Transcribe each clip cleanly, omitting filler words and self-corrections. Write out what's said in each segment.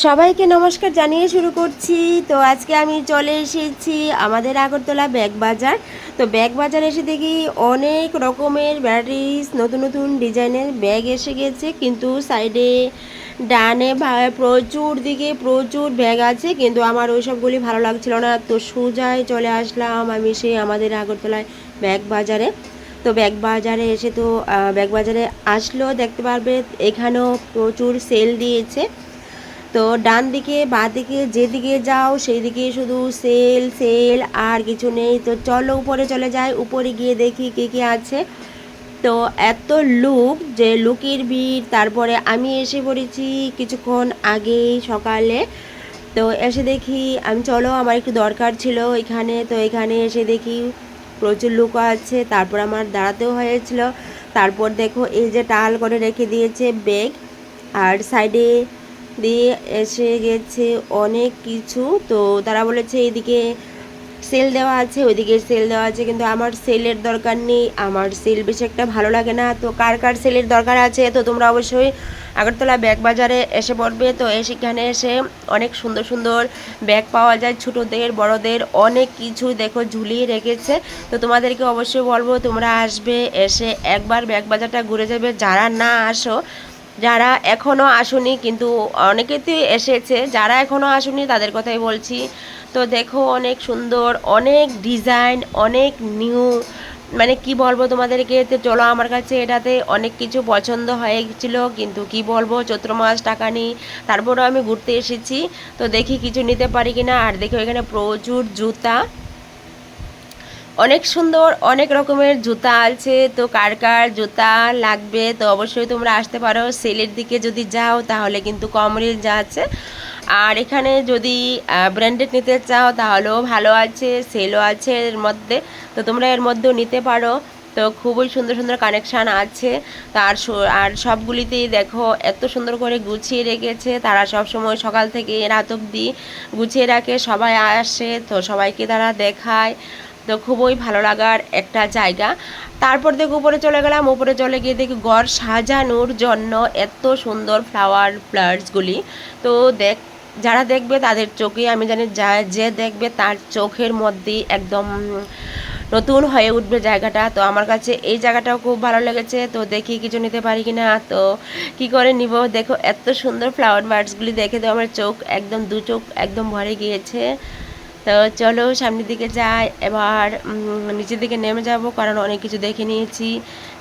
সবাইকে নমস্কার জানিয়ে শুরু করছি। তো আজকে আমি চলে এসেছি আমাদের আগরতলা ব্যাগ বাজার। তো ব্যাগ বাজার এসে দেখি অনেক রকমের ভ্যারাইটিস নতুন নতুন ডিজাইনের ব্যাগ এসে গেছে, কিন্তু সাইডে ডানে প্রচুর দিকে প্রচুর ব্যাগ আছে, কিন্তু আমার ওই সবগুলি ভালো লাগছিল না। তো সোজায় চলে আসলাম আমি সেই আমাদের আগরতলায় ব্যাগ বাজারে। তো ব্যাগ বাজারে এসে তো ব্যাগ বাজারে আসলেও দেখতে পারবে এখানেও প্রচুর সেল দিয়েছে। তো ডান দিকে বাঁ দিকে যেদিকে যাও সেই দিকে শুধু সেল সেল আর কিছু নেই। তো চলো উপরে চলে যাই, উপরে গিয়ে দেখি কী কী আছে। তো এত লুক যে লুকের ভিড়। তারপরে আমি এসে পড়েছি কিছুক্ষণ আগেই সকালে। তো এসে দেখি আমি চলো আমার একটু দরকার ছিল এখানে। তো এখানে এসে দেখি প্রচুর লোক আছে, তারপর আমার দাঁড়াতেও হয়েছিল। তারপর দেখো এই যে টাল করে রেখে দিয়েছে ব্যাগ, আর সাইডে দিয়ে এসে গেছে অনেক কিছু। তো তারা বলেছে এদিকে সেল দেওয়া আছে ওইদিকে সেল দেওয়া আছে, কিন্তু আমার সেলের দরকার নেই, আমার সেল বেশি একটা ভালো লাগে না। তো কার কার সেলের দরকার আছে তো তোমরা অবশ্যই আগরতলা ব্যাগ বাজারে এসে পড়বে। তো সেখানে এসে অনেক সুন্দর সুন্দর ব্যাগ পাওয়া যায়, ছোটোদের বড়দের অনেক কিছু দেখো ঝুলিয়ে রেখেছে। তো তোমাদেরকে অবশ্যই বলবো তোমরা আসবে, এসে একবার ব্যাগ বাজারটা ঘুরে যাবে। যারা না আসো, যারা এখনও আসুনি, কিন্তু অনেকে তো এসেছে, যারা এখনও আসুনি তাদের কথাই বলছি। তো দেখো অনেক সুন্দর, অনেক ডিজাইন, অনেক নিউ, মানে কি বলবো তোমাদেরকে। তো চলো আমার কাছে এটাতে অনেক কিছু পছন্দ হয়ে গেছিলো, কিন্তু কি বলবো চৈত্র মাস টাকা নেই, তারপরেও আমি ঘুরতে এসেছি। তো দেখি কিছু নিতে পারি কিনা। আর দেখো এখানে প্রচুর জুতা, অনেক সুন্দর অনেক রকমের জুতা আছে। তো কার কার জুতা লাগবে তো অবশ্যই তোমরা আসতে পারো। সেলের দিকে যদি যাও তাহলে কিন্তু কম রেঞ্জ আছে, আর এখানে যদি ব্র্যান্ডেড নিতে চাও তাহলেও ভালো আছে, সেলও আছে এর মধ্যে। তো তোমরা এর মধ্যেও নিতে পারো। তো খুবই সুন্দর সুন্দর কানেকশান আছে। তার আর সবগুলিতেই দেখো এত সুন্দর করে গুছিয়ে রেখেছে। তারা সব সময় সকাল থেকে রাত অবধি গুছিয়ে রাখে, সবাই আসে তো সবাইকে তারা দেখায়। তো খুবই ভালো লাগার একটা জায়গা। তারপর দেখো উপরে চলে গেলাম, উপরে চলে গিয়ে দেখি ঘর সাজানোর জন্য এত সুন্দর ফ্লাওয়ার্সগুলি। তো যারা দেখবে তাদের চোখে আমি জানি, যে দেখবে তার চোখের মধ্যেই একদম নতুন হয়ে উঠবে জায়গাটা। তো আমার কাছে এই জায়গাটাও খুব ভালো লেগেছে। তো দেখি কিছু নিতে পারি কি না, তো কি করে নিব। দেখো এত সুন্দর ফ্লাওয়ার বার্ডসগুলি দেখে তো আমার চোখ একদম দু চোখ একদম ভরে গিয়েছে। তো চলো সামনের দিকে যাই, এবার নিচের দিকে নেমে যাব, কারণ অনেক কিছু দেখে নিয়েছি।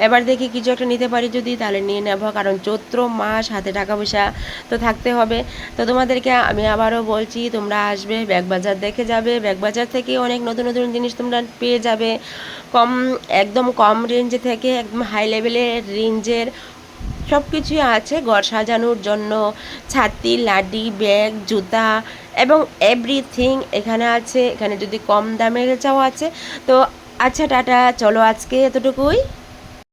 এবার দেখি কিছু একটা নিতে পারি যদি, তাহলে নিয়ে নেব, কারণ চৈত্র মাস, হাতে টাকা পয়সা তো থাকতে হবে। তো তোমাদেরকে আমি আবারও বলছি তোমরা আসবে, ব্যাগ বাজার দেখে যাবে। ব্যাগ বাজার থেকে অনেক নতুন নতুন জিনিস তোমরা পেয়ে যাবে, কম একদম কম রেঞ্জে থেকে একদম হাই লেভেলের রেঞ্জের সব কিছুই আছে ঘর সাজানোর জন্য। ছাতি, লাডি, ব্যাগ, জুতা এবং এভরিথিং এখানে আছে। এখানে যদি কম দামে চাও আছে। তো আচ্ছা টাটা, চলো আজকে এতটুকুই।